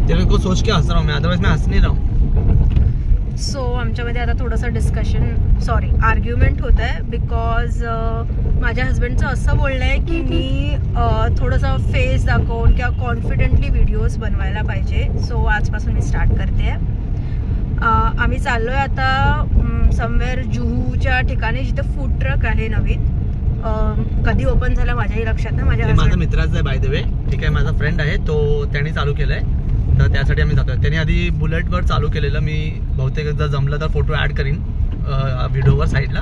तेरे को सोच के हंस रहा हूँ मैं, अदरवाइज मैं हंस नहीं रहा हूँ। सो आमच्यामध्ये आता थोडंसं डिस्कशन आर्ग्युमेंट होत आहे बिकॉज माझ्या हस्बंडचं असं बोलणं आहे की मी थोडंसं फेस दाखवून किंवा कॉन्फिडेंटली व्हिडिओज बनवायला पाहिजे. सो आजपासून मी स्टार्ट करते आहे. आम्ही चाललो आहे आता समवेअर जुहूच्या ठिकाणी जिथे फूड ट्रक आहे नवीन. कधी ओपन झालं माझ्याही लक्षात नाही. माझ्या मित्राचा आहे बाय द वे, ठीक आहे, माझा फ्रेंड आहे तो, त्यांनी चालू केलं आहे तर त्यासाठी आम्ही जातोय. त्यांनी आधी बुलेटवर चालू केलेलं, मी बहुतेक जर जमलं तर फोटो ॲड करीन व्हिडिओवर साईडला.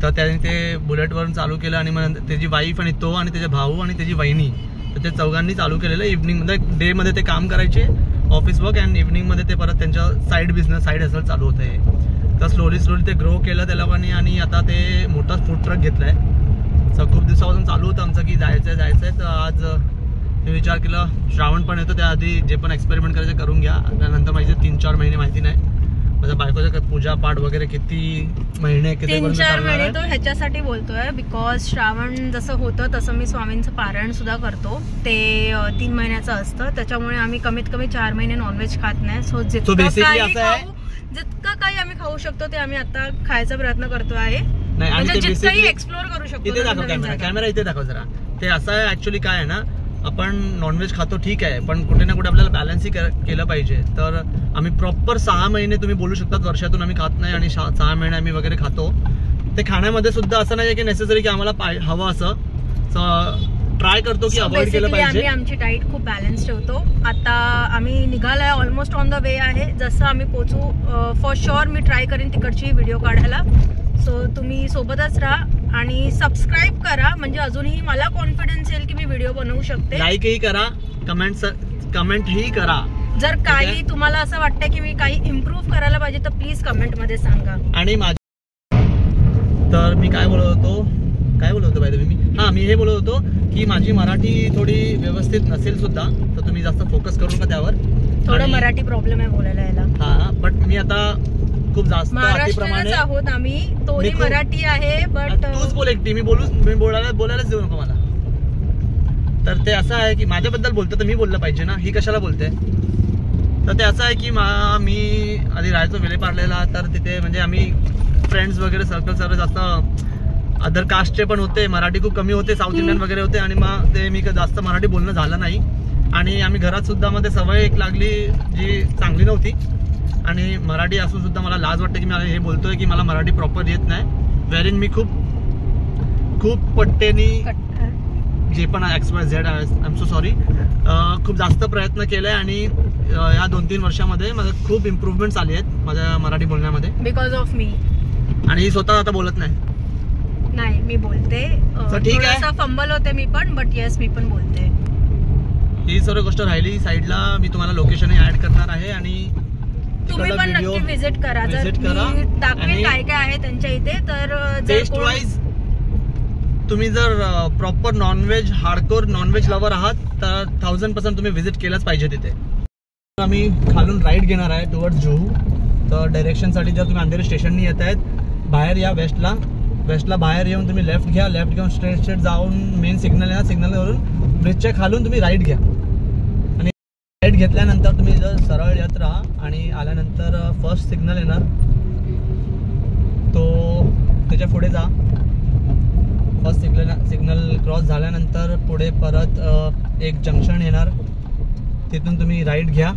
तर त्याने ते बुलेटवरून चालू केलं आणि मग त्याची वाईफ आणि तो आणि त्याचे भाऊ आणि त्याची वहिनी, तर ते चौघांनी चालू केलेलं. इव्हनिंगमध्ये डेमध्ये ते काम करायचे ऑफिस वर्क अँड इव्हनिंगमध्ये ते परत त्यांच्या साईड बिझनेस साईड हसल चालू होते. तर स्लोली ते ग्रो केलं त्या लोकांनी आणि आता ते मोठा फूड ट्रक घेतला आहे. सो खूप दिवसापासून चालू होतं आमचं की जायचं आहे. तर आज मी विचार केला श्रावण पण येतो, त्याआधी जे पण एक्सपेरिमेंट करायचे करून घ्या. त्यानंतर माझे 3-4 महिने माहिती नाही, माझ्या बायकोचं पूजा पाठ वगैरे किती महिने 3-4 महिने तो ह्याच्यासाठी बोलतोय बिकॉज श्रावण जसं होतं तसं मी स्वामींचं पारायण सुद्धा करतो. ते 3 महिन्याचं असतं, त्याच्यामुळे आम्ही कमीत कमी 4 महिने नॉनव्हेज खात नाही. सो जितकं काही आम्ही खाऊ शकतो ते आम्ही आता खायचा प्रयत्न करतो आहे. म्हणजे जितकंही एक्सप्लोर करू शकतो. इथे दाखव कॅमेरा इथे दाखव जरा. ते असं आहे ऍक्च्युली काय आहे ना, आपण नॉनव्हेज खातो ठीक आहे, पण कुठे ना कुठे आपल्याला बॅलन्सही केलं पाहिजे. तर आम्ही प्रॉपर 6 महिने तुम्ही बोलू शकतात वर्षातून आम्ही खात नाही आणि 6 महिने आम्ही वगैरे खातो. ते खाण्यामध्ये सुद्धा असं नाही की नेसेसरी की आम्हाला हवं असं ट्राय करतो की अवॉइड केलं पाहिजे. आम्ही आमची डाएट खूप बॅलन्स ठेवतो. आता आम्ही निघालोय, ऑलमोस्ट ऑन द वे आहे. जसं आम्ही पोचू फॉर शुअर मी ट्राय करेन तिकडची व्हिडिओ काढायला. सो तुम्ही सोबतच राहा आणि सबस्क्राईब करा, म्हणजे अजूनही मला कॉन्फिडन्स येईल की मी व्हिडिओ बनवू शकते. लाईकही करा, कमेंटही करा. जर काही तुम्हाला असं वाटतं की मी काही इम्प्रूव्ह करायला पाहिजे तर प्लीज कमेंट मध्ये सांगा. आणि तर मी काय बोलत होतो बाय द वे, मी हे बोलत होतो की माझी मराठी थोडी व्यवस्थित नसेल सुद्धा, तर तुम्ही जास्त फोकस करू नका त्यावर. थोडं मराठी प्रॉब्लेम आहे बोलायला याला. हा, बट मी आता खूप जास्त महाराष्ट्रातच आहोत आम्ही, तोही मराठी आहे. बट तूच बोल एकटी, मी बोलायलाच देऊ नको मला. तर ते असं आहे की माझ्याबद्दल बोलतो तर मी बोललं पाहिजे ना, ही कशाला बोलते. तर ते असं आहे की मी आधी राहायचो विलेपार्लेला, तर तिथे म्हणजे आम्ही फ्रेंड्स वगैरे सर्कल जास्त अदर कास्टचे पण होते, मराठी खूप कमी होते, साऊथ इंडियन वगैरे होते. आणि मग ते मी जास्त मराठी बोलणं झालं नाही. आणि आम्ही घरात सुद्धा मध्ये सवय एक लागली जी चांगली नव्हती. आणि मराठी असून सुद्धा मला लाज वाटते की मला हे बोलतोय की मला मराठी प्रॉपर येत नाही. व्हेरीन मी खूप पट्टेनी जे पण XYZ I am so sorry, खूप जास्त प्रयत्न केले आणि या 2-3 वर्षामध्ये माझं खूप इम्प्रूव्हमेंट्स आली आहेत माझ्या मराठी बोलण्यामध्ये बिकॉज ऑफ मी. आणि ही स्वतः आता बोलत नाही, मी बोलते. ठीक आहे, फंबल होते मी पण, बट येस मी पण बोलते. ही सर्व गोष्ट राहिली साईडला. मी तुम्हाला लोकेशन ऍड करणार आहे आणि तुम्ही पण नक्की विजिट करा. जर मी दाखवेन काय काय आहे त्यांच्या इथे. तर टेस्ट वाईज तुम्ही जर proper non veg hardcore non veg lover आहात तर 1000% तुम्ही विजिट केलंच पाहिजे तिथे. आम्ही खालून राईड घेणार आहे टुवर्ड्स जुहू. तर डायरेक्शनसाठी जर तुम्ही अंधेरी स्टेशननी येत आहेत, बाहेर या वेस्टला बाहेर येऊन तुम्ही लेफ्ट घेऊन स्ट्रेट जाऊन मेन सिग्नल आहे, सिग्नलवरून ब्रिजच्या खालून तुम्ही राईट घ्या. आणि राईट घेतल्यानंतर तुम्ही जर सरळ येत राहा आणि आल्यानंतर फर्स्ट सिग्नल येणार, तो त्याच्या पुढे जा. फर्स्ट सिग्नल क्रॉस झाल्यानंतर पुढे परत एक जंक्शन येणार, तिथून तुम्ही राईट घ्या.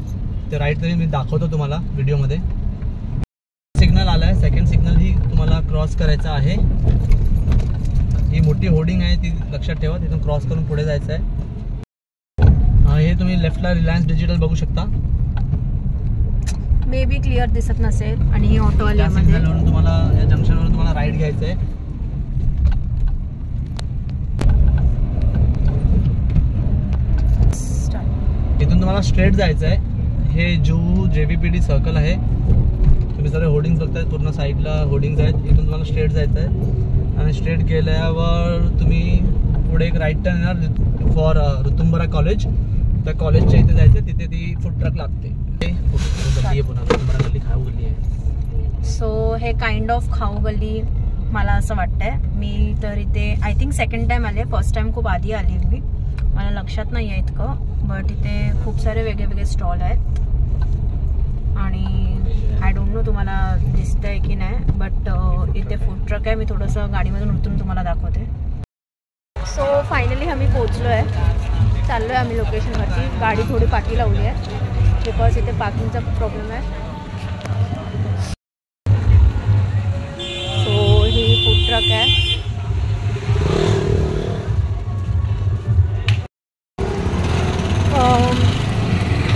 ते राईट तरी मी दाखवतो तुम्हाला व्हिडिओमध्ये. सिग्नल आलाय, सेकंड सिग्नल ही तुम्हाला क्रॉस करायचा आहे. ही मोठी होर्डिंग आहे ती लक्षात ठेवा, तिथून क्रॉस करून पुढे जायचं आहे. हे तुम्ही लेफ्टला रिलायन्स डिजिटल बघू शकता. मे बी क्लिअर दिसत नसेल. आणि ही ऑटोवाल्यामध्ये तुम्हाला या जंक्शनवरून तुम्हाला राईट घ्यायचं आहे. इथून तुम्हाला स्ट्रेट जायचं आहे. हे जुहू JVPD सर्कल आहे. तुम्ही सगळे होर्डिंग्स बघताय, पूर्ण साईडला होर्डिंग्स आहेत. इथून तुम्हाला स्ट्रेट जायचं आहे आणि स्ट्रेट गेल्यावर तुम्ही पुढे एक राईट टर्न येणार फॉर ऋतुंबरा कॉलेज. त्या कॉलेजच्या इथे जायचं, तिथे ती फूड ट्रक लागते. खाऊ गल्ली आहे. सो हे काइंड ऑफ खाऊ गल्ली मला असं वाटतंय. मी तर इथे आय थिंक सेकंड टाइम आले, फर्स्ट टाइम खूप आधी आली मी, मला लक्षात नाही आहे इतकं. बट इथे खूप सारे वेगळे वेगळे स्टॉल आहेत आणि आय डोंट नो तुम्हाला दिसतंय की नाही, बट इथे फूड ट्रक आहे. मी थोडंसं गाडीमधून उतरून तुम्हाला दाखवते. सो फायनली आम्ही पोचलो आहे. चाललो आहे आम्ही लोकेशनवरती. गाडी थोडी पाठी लावली आहे बिकॉज इथे पार्किंगचा खूप प्रॉब्लेम आहे. सो ही फूड ट्रक आहे.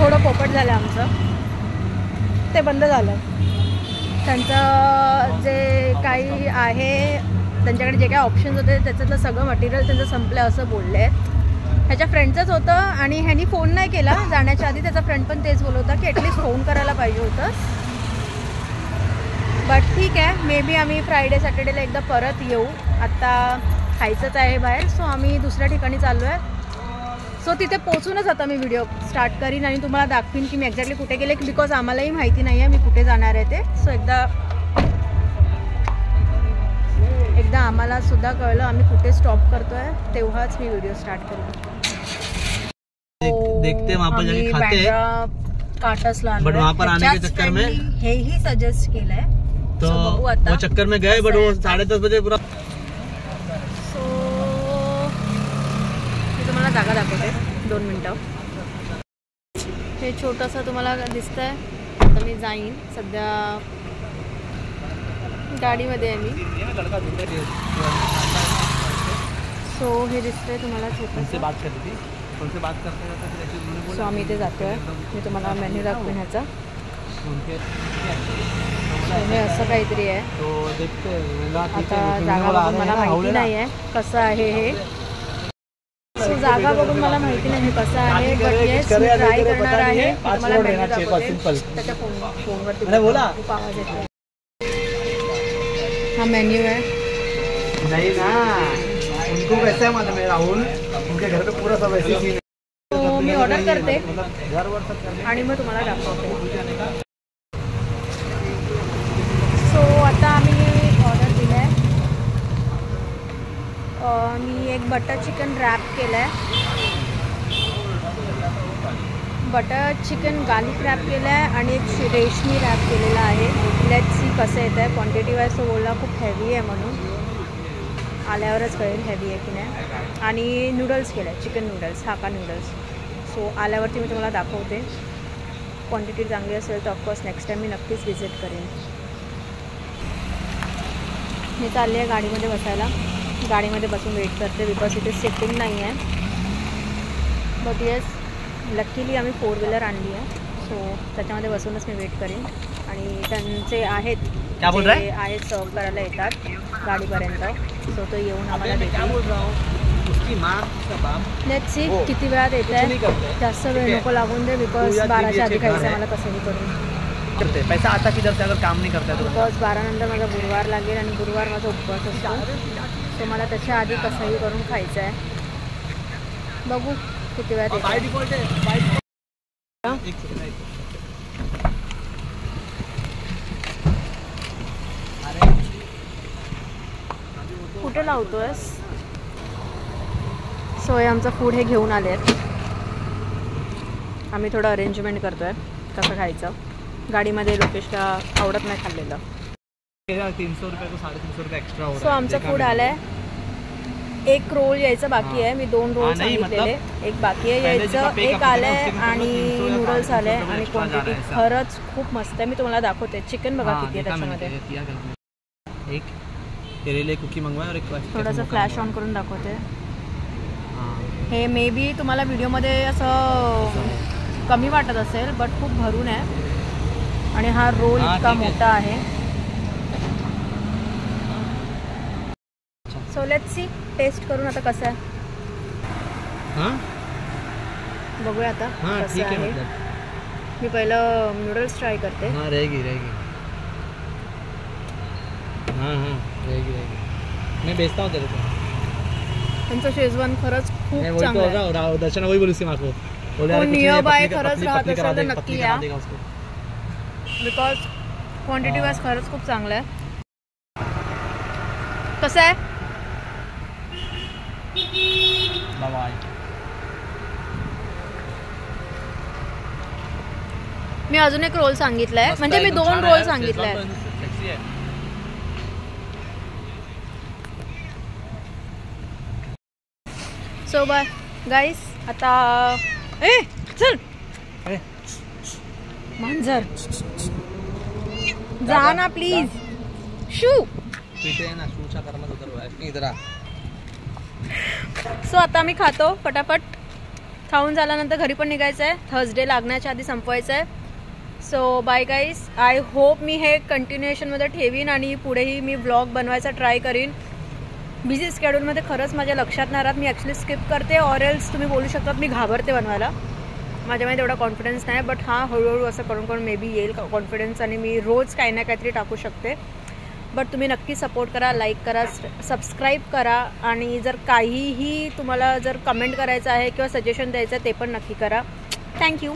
थोडं पोपट झालं आमचं, ते बंद झालं. त्यांचं जे काही आहे, त्यांच्याकडे जे काही ऑप्शन्स होते त्याच्यातलं सगळं मटेरियल त्यांचं संपलं असं बोलले आहेत. ह्याच्या फ्रेंडचंच होतं आणि ह्यानी फोन नाही केला जाण्याच्या आधी. त्याचा फ्रेंड पण तेच बोलत होता की ॲटलिस्ट फोन करायला पाहिजे होतं. बट ठीक आहे, मे बी आम्ही फ्रायडे सॅटर्डेला एकदा परत येऊ. आत्ता खायचंच आहे बाहेर, सो आम्ही दुसऱ्या ठिकाणी चाललो आहे. सो तिथे पोचूनच आता मी व्हिडिओ स्टार्ट करीन आणि तुम्हाला दाखवीन की मी एक्झॅक्टली कुठे गेले, बिकॉज आम्हालाही माहिती नाही आहे मी कुठे जाणार आहे ते. सो एकदा आम्हाला सुद्धा कळलं आम्ही कुठे स्टॉप करतोय तेव्हाच मी व्हिडिओ स्टार्ट करेन. देखते वहाँ पर जाके खाते हैं, काटसला बट वहाँ पर आने के चक्कर में हे ही सजेस्ट केलंय, तो वो चक्कर में गए, बट वो 10:30 बजे पूरा. सो मी तुम्हाला जागा दाखवते 2 मिनटं. हे छोटंसं तुम्हाला दिसतंय. आता मी जाईन, सध्या गाडीमध्ये आहे मी. सो हे दिसतंय तुम्हाला छोटंसं. सो आम्ही इथे जातो आहे. मी तुम्हाला मेन्यू दाखवेन ह्याचा. हे असं काहीतरी आहे. आता जागा बघून मला माहिती नाही आहे कसं आहे हे. सो जागा बघून मला माहिती नाही हे कसं आहे, बट येस मी ट्राय करणार आहे. तुम्हाला मेन्यू दाखवते. त्याच्या फोनवरती खूप आवाज येतो. हा मेन्यू आहे. नहीं ना, उनको वैसे है मालूम है राहुल, उनके घर पे पूरा सब ऐसे सीन है. तो मी ऑर्डर करते आणि मग तुम्हाला दाखवते. सो आता आम्ही ऑर्डर दिलं आहे. मी एक बटर चिकन रॅप केलं आहे, बटर चिकन गार्लिक रॅप केलं आहे आणि एक रेशमी रॅप केलेला आहे. लेट्स सी कसं येतं आहे. क्वांटिटी वाईज तो बोलला खूप हेवी आहे म्हणून, आल्यावरच कळेल हेवी आहे की नाही. आणि नूडल्स केलं आहे, चिकन नूडल्स, हाका नूडल्स. सो आल्यावरती मी तुम्हाला दाखवते. क्वांटिटी चांगली असेल तर ऑफकोर्स नेक्स्ट टाईम मी नक्कीच विजिट करेन. मी चालली आहे गाडीमध्ये बसायला. गाडीमध्ये बसून वेट करते बिकॉज इथे सिटिंग नाही आहे. बट येस, लकीली आम्ही 4 व्हीलर आणली आहे, सो त्याच्यामध्ये बसूनच मी वेट करेन. आणि त्यांचे आहेत सर्व करायला येतात गाडीपर्यंत. सो तो येऊन आम्हाला देते. लेट्स सी किती वेळात येत आहे. जास्त वेळ नको लागून दे बिकॉज 12च्या आधी खायचं आहे मला कसंही करून. पैसा आता किधर से अगर काम नहीं करता है बिकॉज 12 नंतर माझा गुरुवार लागेल आणि गुरुवार माझा उपवास असतो. सो मला त्याच्या आधी कसंही करून खायचं आहे. बघू किती वेळात येतं. कुठे लावतोयस? सो हे आमचं फूड हे घेऊन आले आहेत. आम्ही थोडं अरेंजमेंट करतो आहे कसं खायचं. गाडीमध्ये लोकेशला आवडत नाही खाल्लेलं. 300 रुपये को 350 रुपये एक्स्ट्रा हो. सो आमचं फूड आलं आहे. एक रोल यायचं बाकी आहे. मी 2 रोल सांगितलेले, एक बाकी आहे यायचं. एक आलं आहे आणि नूडल्स आले आहे. आणि क्वांटिटी खरंच खूप मस्त आहे. मी तुम्हाला दाखवते. चिकन बघा किती आहे त्याच्यामध्ये. एक तेरे लिए कुकी मंगवाय और एक थोडंसं फ्लॅश ऑन करून दाखवते. हे मे बी तुम्हाला व्हिडिओमध्ये असं कमी वाटत असेल, बट खूप भरून आहे. आणि हा रोल इतका मोठा आहे. सो लेट्स सी, टेस्ट करून आता कसं आहे बघूया आता कसं आहे. मी पहिलं नूडल्स ट्राय करते. रहेगी मैं बेचता हूँ तेरे को. त्यांचं शेजवान खरंच खूप चांगलं आहे. दर्शना वही बोली आपको नियर बाय खरंच राहत असेल तर नक्की या, बिकॉज क्वांटिटी वाईज खरंच खूप चांगलं आहे. कसं आहे? मी अजून एक रोल सांगितलाय, म्हणजे मी 2 रोल सांगितलाय. सो बाय गाईस, आता चल मांजर जा ना प्लीज. शू. सो आता आम्ही खातो फटाफट. खाऊन झाल्यानंतर घरी पण निघायचं आहे. थर्सडे लागण्याच्या आधी संपवायचं आहे. So bye guys. I hope मी हे कंटिन्युएशनमध्ये ठेवीन आणि पुढेही मी व्लॉग बनवायचा ट्राय करीन. बिझी स्केड्यूलमध्ये खरंच माझ्या लक्षात नाही राहत. मी ॲक्च्युली स्किप करते, ऑर एल्स तुम्ही बोलू शकतात मी घाबरते बनवायला. माझ्यामध्ये तेवढा कॉन्फिडन्स नाही, बट हां हळूहळू असं करून करून मे बी येईल कॉन्फिडन्स आणि मी रोज काही ना काहीतरी टाकू शकते. बट तुम्ही नक्की सपोर्ट करा, लाईक करा, सबस्क्राईब करा आणि जर काहीही तुम्हाला जर कमेंट करायचं आहे किंवा सजेशन द्यायचं आहे ते पण नक्की करा. थँक्यू.